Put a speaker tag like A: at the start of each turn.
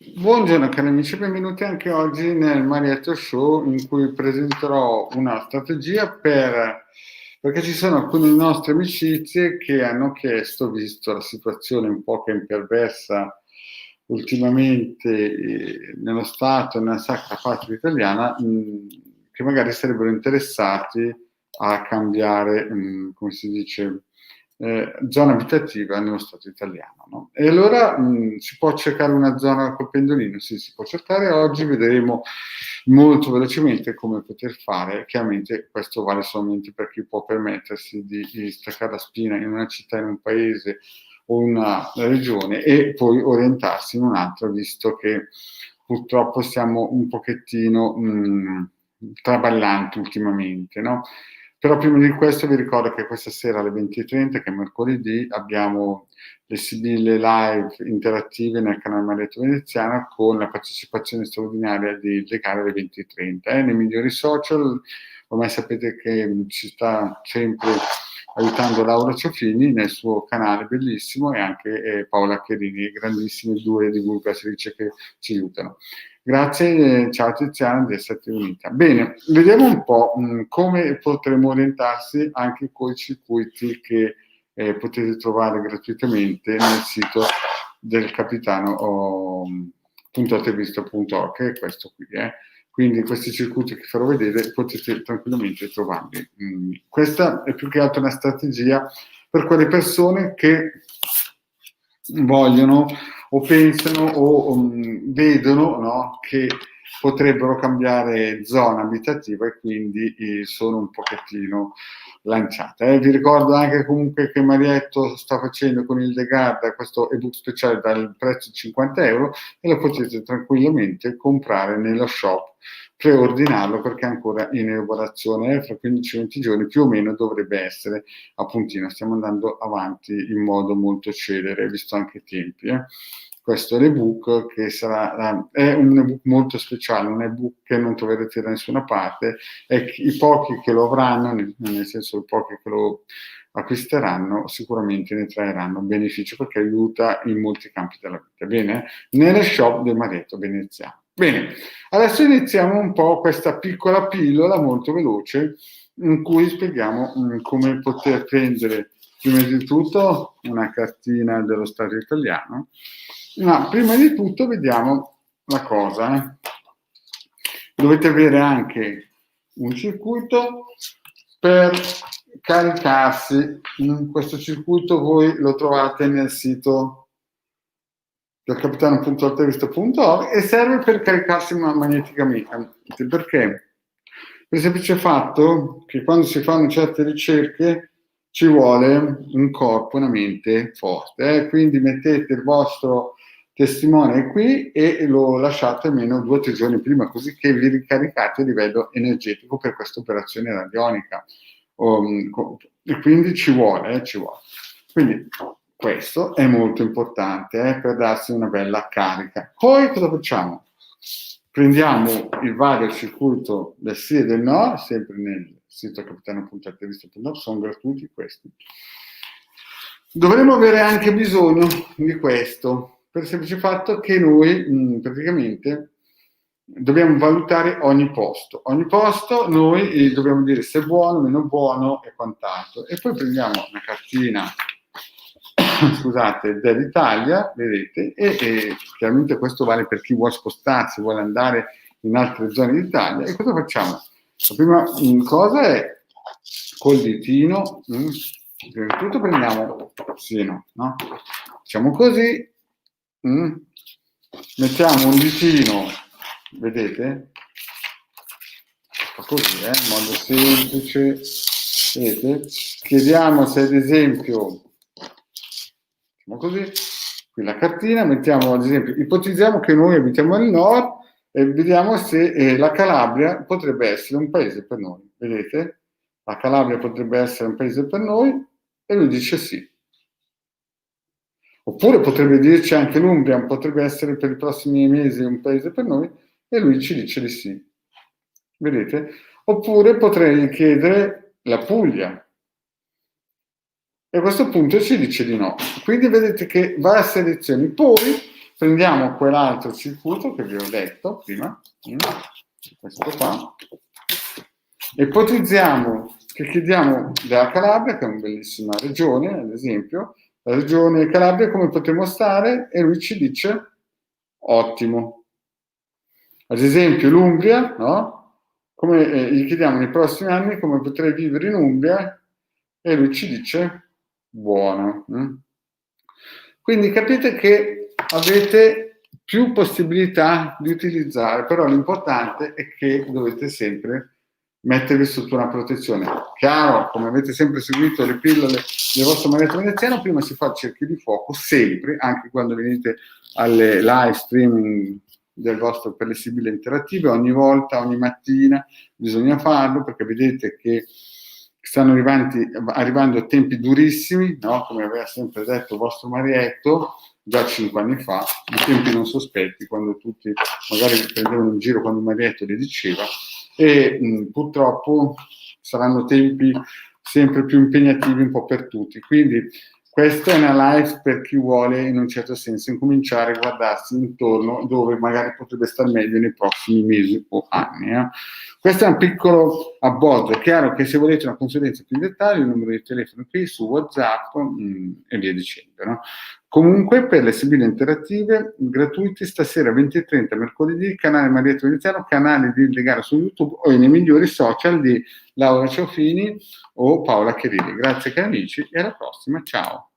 A: Buongiorno cari amici, benvenuti anche oggi nel Marietto Show in cui presenterò una strategia perché ci sono alcune nostre amicizie che hanno chiesto, visto la situazione un po' che imperversa ultimamente nello Stato e nella Sacra Patria Italiana, che magari sarebbero interessati a cambiare, come si dice, zona abitativa nello Stato italiano. No? E allora si può cercare una zona col pendolino? Sì, si può cercare. Oggi vedremo molto velocemente come poter fare. Chiaramente questo vale solamente per chi può permettersi di staccare la spina in una città, in un paese o una regione e poi orientarsi in un'altra, visto che purtroppo siamo un pochettino traballanti ultimamente, no? Però prima di questo vi ricordo che questa sera alle 20:30, che è mercoledì, abbiamo le sibille live interattive nel canale Marietto Veneziano con la partecipazione straordinaria di Legare alle 20:30. Nei migliori social, ormai sapete che ci sta sempre aiutando Laura Ciofini nel suo canale bellissimo e anche Paola Cherini, grandissime due divulgatrici che ci aiutano. Grazie, ciao Tiziana di esserti unita. Bene, vediamo un po' come potremo orientarsi anche con i circuiti che potete trovare gratuitamente nel sito del capitano.atevista.org, che è questo qui. Quindi questi circuiti che farò vedere potete tranquillamente trovarli. Questa è più che altro una strategia per quelle persone che vogliono o pensano o vedono, no, che potrebbero cambiare zona abitativa e quindi sono un pochettino lanciate. Vi ricordo anche comunque che Marietto sta facendo con il De Garda questo ebook speciale dal prezzo di 50 euro e lo potete tranquillamente comprare nello shop, preordinarlo perché è ancora in elaborazione, fra 15-20 giorni più o meno dovrebbe essere a puntino. Stiamo andando avanti in modo molto celere, visto anche i tempi. Questo è l'ebook che è un ebook molto speciale, un ebook che non troverete da nessuna parte e i pochi che lo avranno, nel senso i pochi che lo acquisteranno, sicuramente ne trarranno beneficio perché aiuta in molti campi della vita. Bene? Nelle shop del Marietto Veneziano. Bene, adesso iniziamo un po' questa piccola pillola molto veloce in cui spieghiamo come poter prendere prima di tutto una cartina dello Stato italiano, ma prima di tutto vediamo la cosa. Dovete avere anche un circuito per caricarsi. Questo circuito voi lo trovate nel sito del capitano.altavista.org e serve per caricarsi magneticamente. Perché? Per il semplice fatto che quando si fanno certe ricerche ci vuole un corpo, una mente forte. Quindi mettete il vostro testimone qui e lo lasciate almeno 2 o 3 giorni prima, così che vi ricaricate a livello energetico per questa operazione radionica. E quindi ci vuole. Quindi questo è molto importante per darsi una bella carica. Poi cosa facciamo? Prendiamo il vario circuito del sì e del no, sempre nel sito capitano.attivista.org, sono gratuiti questi. Dovremmo avere anche bisogno di questo, per il semplice fatto che noi praticamente dobbiamo valutare ogni posto. Ogni posto noi dobbiamo dire se è buono, meno buono e quant'altro. E poi prendiamo una cartina scusate, dell'Italia, vedete, e chiaramente questo vale per chi vuole spostarsi, vuole andare in altre zone d'Italia. E cosa facciamo? La prima cosa è col ditino, prima di tutto prendiamo sì, no? Facciamo così, mettiamo un ditino, vedete? Così, in modo semplice, vedete? Chiediamo se ad esempio così, qui la cartina, mettiamo ad esempio, ipotizziamo che noi abitiamo al nord e vediamo se la Calabria potrebbe essere un paese per noi, vedete? La Calabria potrebbe essere un paese per noi e lui dice sì. Oppure potrebbe dirci anche l'Umbria, potrebbe essere per i prossimi mesi un paese per noi e lui ci dice di sì. Vedete? Oppure potrei chiedere la Puglia. E a questo punto ci dice di no. Quindi vedete che va a selezioni. Poi prendiamo quell'altro circuito che vi ho detto prima, questo qua, e ipotizziamo che chiediamo della Calabria, che è una bellissima regione, ad esempio, la regione Calabria come potremmo stare, e lui ci dice ottimo. Ad esempio l'Umbria, no? Come gli chiediamo nei prossimi anni come potrei vivere in Umbria, e lui ci dice buono. Quindi capite che avete più possibilità di utilizzare, però l'importante è che dovete sempre mettervi sotto una protezione. Chiaro, come avete sempre seguito le pillole del vostro maretto veneziano, prima si fa il cerchio di fuoco, sempre, anche quando venite alle live streaming del vostro per le sibille interattive, ogni volta, ogni mattina bisogna farlo, perché vedete che stanno arrivando tempi durissimi, no? Come aveva sempre detto il vostro Marietto già 5 anni fa, in tempi non sospetti, quando tutti magari prendevano in giro quando Marietto li diceva, e purtroppo saranno tempi sempre più impegnativi un po' per tutti. Quindi questa è una live per chi vuole in un certo senso incominciare a guardarsi intorno dove magari potrebbe star meglio nei prossimi mesi o anni. Questo è un piccolo abbozzo. È chiaro che se volete una consulenza più in dettaglio, il numero di telefono qui su WhatsApp e via dicendo. No? Comunque per le sibille interattive gratuiti stasera 20:30 mercoledì, canale Marietto Veneziano, canale di Legare su YouTube o nei migliori social di Laura Ciofini o Paola Cherilli. Grazie cari amici e alla prossima, ciao!